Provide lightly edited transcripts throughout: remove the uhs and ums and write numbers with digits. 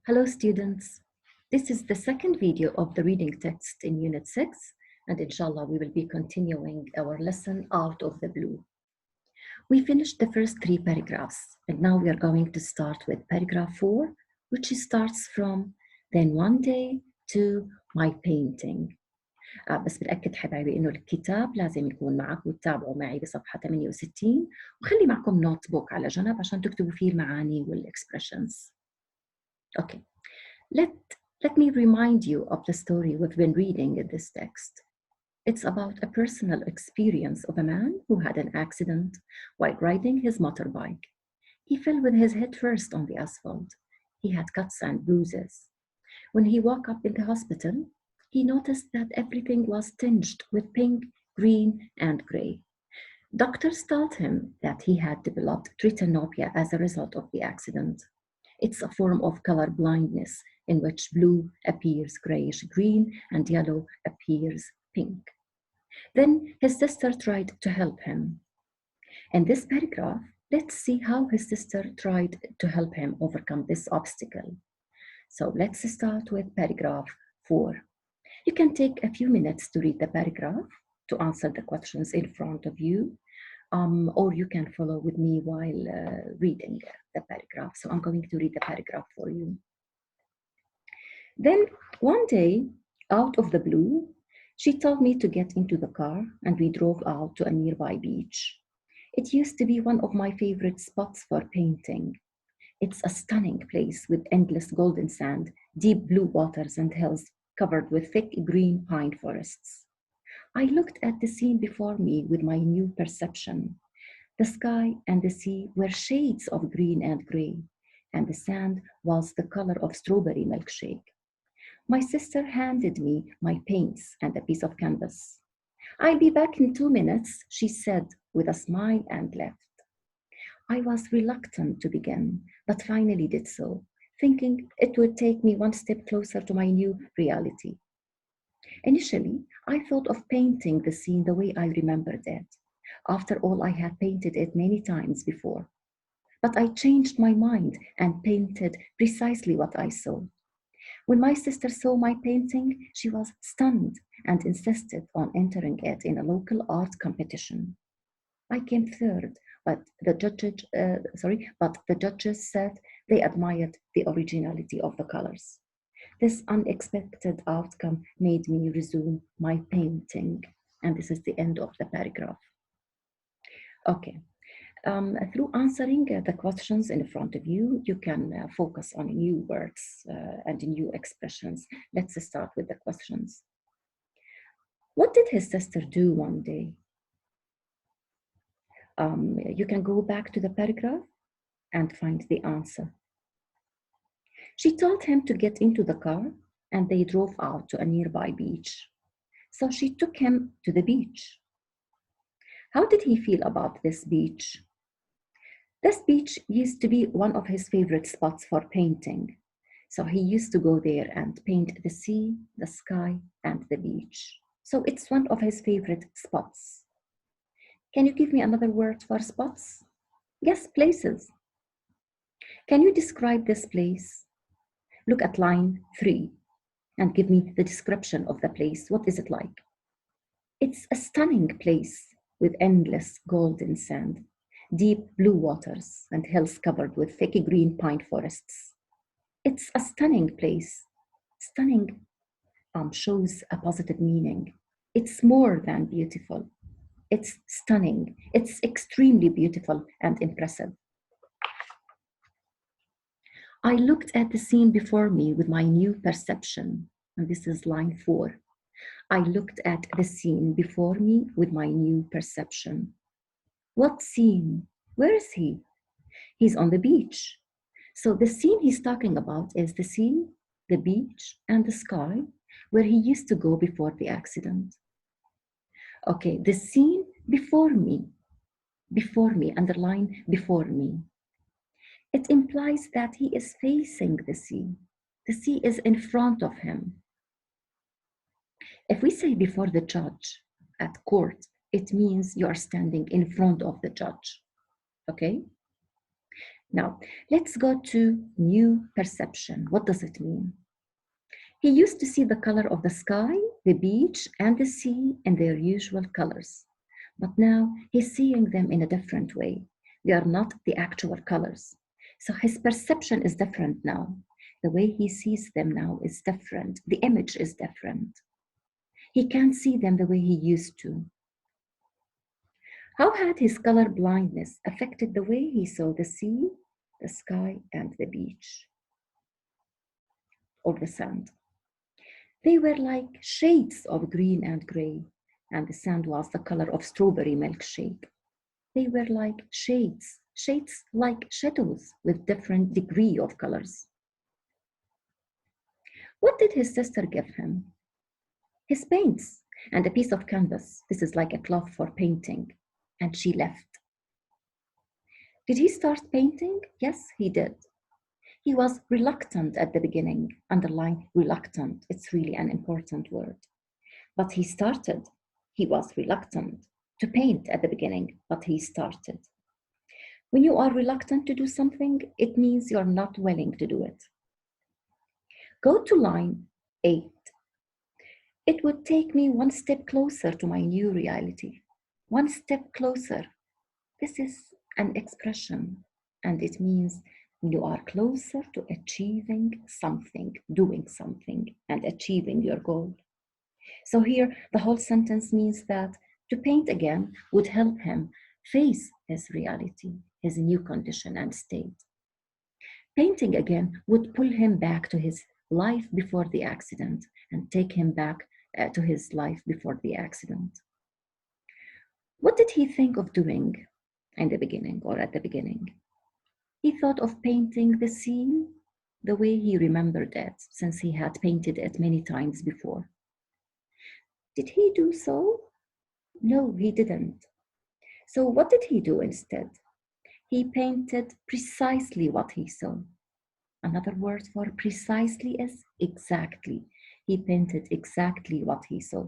Hello students, this is the second video of the reading text in Unit 6 and inshallah we will be continuing our lesson Out of the Blue. We finished the first 3 paragraphs and now we are going to start with paragraph 4 which starts from then one day to my painting. بس بنأكد حبايبي إنه الكتاب لازم يكون معك وتتابعوا معي بصفحة 68 وخلي معكم نوت بوك على جنب عشان تكتبوا فيه المعاني والexpressions. Okay, let me remind you of the story we've been reading in this text. It's about a personal experience of a man who had an accident while riding his motorbike. He fell with his head first on the asphalt. He had cuts and bruises. When he woke up in the hospital, he noticed that everything was tinged with pink, green, and gray. Doctors told him that he had developed tritanopia as a result of the accident. It's a form of color blindness in which blue appears grayish-green and yellow appears pink. Then his sister tried to help him. In this paragraph, let's see how his sister tried to help him overcome this obstacle. So let's start with paragraph 4. You can take a few minutes to read the paragraph to answer the questions in front of you. Or you can follow with me while reading the paragraph. So I'm going to read the paragraph for you. Then one day, out of the blue, she told me to get into the car and we drove out to a nearby beach. It used to be one of my favorite spots for painting. It's a stunning place with endless golden sand, deep blue waters and hills covered with thick green pine forests. I looked at the scene before me with my new perception. The sky and the sea were shades of green and gray, and the sand was the color of strawberry milkshake. My sister handed me my paints and a piece of canvas. I'll be back in 2 minutes, she said with a smile and left. I was reluctant to begin, but finally did so, thinking it would take me one step closer to my new reality. Initially, I thought of painting the scene the way I remembered it. After all, I had painted it many times before. But I changed my mind and painted precisely what I saw. When my sister saw my painting, she was stunned and insisted on entering it in a local art competition. I came third, but the judges said they admired the originality of the colors. This unexpected outcome made me resume my painting. And this is the end of the paragraph. Okay. Through answering the questions in front of you, you can focus on new words and new expressions. Let's start with the questions. What did his sister do one day? You can go back to the paragraph and find the answer. She told him to get into the car and they drove out to a nearby beach. So she took him to the beach. How did he feel about this beach? This beach used to be one of his favorite spots for painting. So he used to go there and paint the sea, the sky, and the beach. So it's one of his favorite spots. Can you give me another word for spots? Yes, places. Can you describe this place? Look at line 3 and give me the description of the place. What is it like? It's a stunning place with endless golden sand, deep blue waters and hills covered with thick green pine forests. It's a stunning place. Stunning shows a positive meaning. It's more than beautiful. It's stunning. It's extremely beautiful and impressive. I looked at the scene before me with my new perception. And this is line 4. I looked at the scene before me with my new perception. What scene? Where is he? He's on the beach. So the scene he's talking about is the sea, the beach, and the sky, where he used to go before the accident. Okay, the scene before me, underline before me. It implies that he is facing the sea. The sea is in front of him. If we say before the judge at court, it means you are standing in front of the judge, okay? Now, let's go to new perception. What does it mean? He used to see the color of the sky, the beach, and the sea in their usual colors. But now he's seeing them in a different way. They are not the actual colors. So his perception is different now. The way he sees them now is different. The image is different. He can't see them the way he used to. How had his color blindness affected the way he saw the sea, the sky, and the beach, or the sand? They were like shades of green and gray, and the sand was the color of strawberry milkshake. They were like shades like shadows with different degree of colors. What did his sister give him? His paints and a piece of canvas. This is like a cloth for painting. And she left. Did he start painting? Yes, he did. He was reluctant at the beginning. Underline reluctant. It's really an important word. But he started. He was reluctant to paint at the beginning, but he started. When you are reluctant to do something, it means you're not willing to do it. Go to line 8. It would take me one step closer to my new reality. One step closer. This is an expression, and it means when you are closer to achieving something, doing something, and achieving your goal. So here, the whole sentence means that to paint again would help him face his reality, his new condition and state. Painting again would pull him back to his life before the accident and take him back to his life before the accident. What did he think of doing in the beginning or at the beginning? He thought of painting the scene the way he remembered it, since he had painted it many times before. Did he do so? No, he didn't. So what did he do instead? He painted precisely what he saw. Another word for precisely is exactly. He painted exactly what he saw.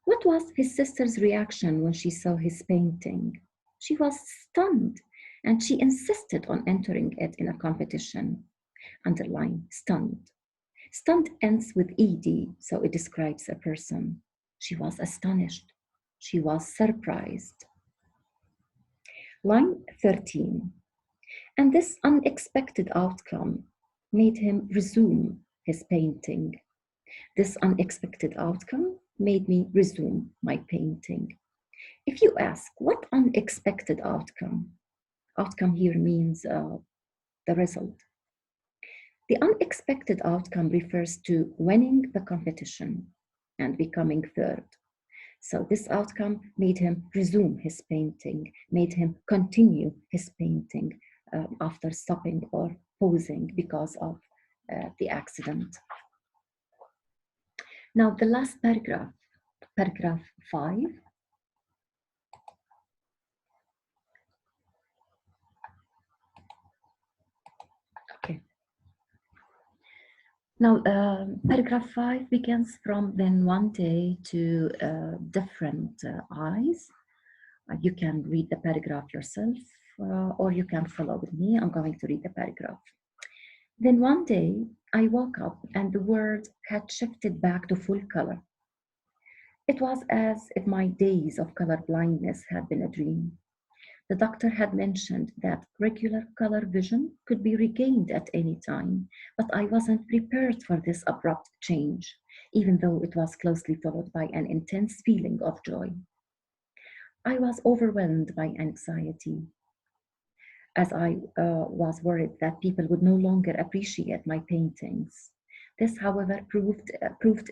What was his sister's reaction when she saw his painting? She was stunned, and she insisted on entering it in a competition. Underline, stunned. Stunned ends with ed, so it describes a person. She was astonished. She was surprised. Line 13. And this unexpected outcome made him resume his painting. This unexpected outcome made me resume my painting. If you ask, what unexpected outcome? Outcome here means the result. The unexpected outcome refers to winning the competition and becoming third. So this outcome made him resume his painting, made him continue his painting after stopping or pausing because of the accident. Now the last paragraph, paragraph 5. Okay. Now, paragraph 5 begins from then one day to different eyes. You can read the paragraph yourself or you can follow with me. I'm going to read the paragraph. Then one day I woke up and the world had shifted back to full color. It was as if my days of color blindness had been a dream. The doctor had mentioned that regular color vision could be regained at any time, but I wasn't prepared for this abrupt change, even though it was closely followed by an intense feeling of joy. I was overwhelmed by anxiety, as I was worried that people would no longer appreciate my paintings. This, however, proved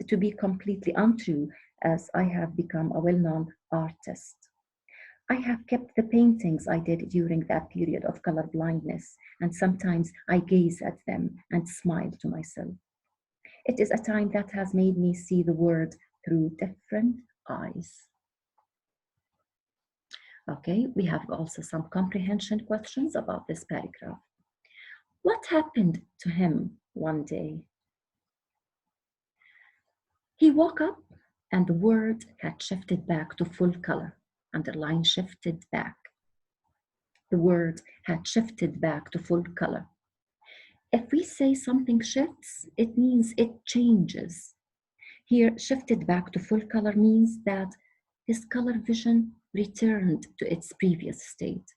to be completely untrue, as I have become a well-known artist. I have kept the paintings I did during that period of color blindness, and sometimes I gaze at them and smile to myself. It is a time that has made me see the world through different eyes. Okay, we have also some comprehension questions about this paragraph. What happened to him one day? He woke up and the world had shifted back to full color. Underline shifted back. the word had shifted back to full color. If we say something shifts, it means it changes. Here, shifted back to full color means that his color vision returned to its previous state.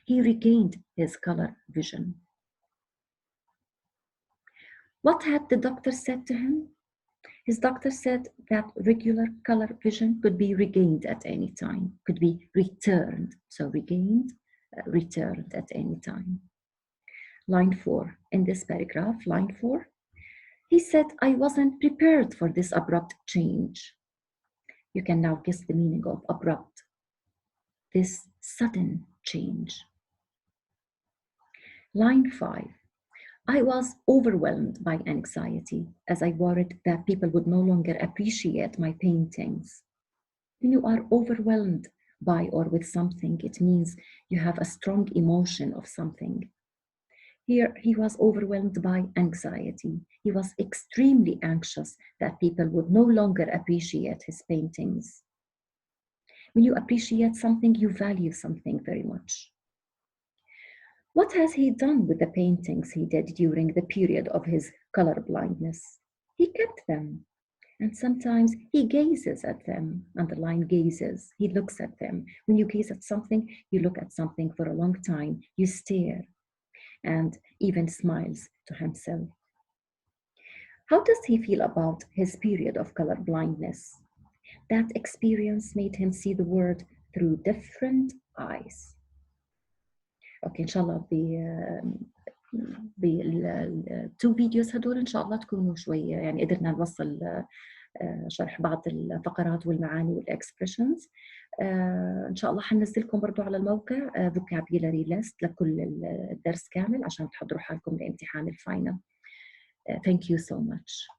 He regained his color vision. What had the doctor said to him? His doctor said that regular color vision could be regained at any time, could be returned. So regained, returned at any time. Line 4, in this paragraph, line 4, he said, I wasn't prepared for this abrupt change. You can now guess the meaning of abrupt. This sudden change. Line 5, I was overwhelmed by anxiety as I worried that people would no longer appreciate my paintings. When you are overwhelmed by or with something, it means you have a strong emotion of something. Here, he was overwhelmed by anxiety. He was extremely anxious that people would no longer appreciate his paintings. When you appreciate something, you value something very much. What has he done with the paintings he did during the period of his color blindness? He kept them, and sometimes he gazes at them. Underline gazes. He looks at them. When you gaze at something, you look at something for a long time. You stare, and even smiles to himself. How does he feel about his period of color blindness? That experience made him see the world through different eyes. اوكي ان شاء الله بالتو فيديوز هدول ان شاء الله تكونوا شوي يعني قدرنا نوصل شرح بعض الفقرات والمعاني والاكسبريشنز. ان شاء الله حننزلكم برضو على الموقع vocabulary list لكل الدرس كامل عشان تحضروا حالكم لامتحان الفاينل. Thank you so much.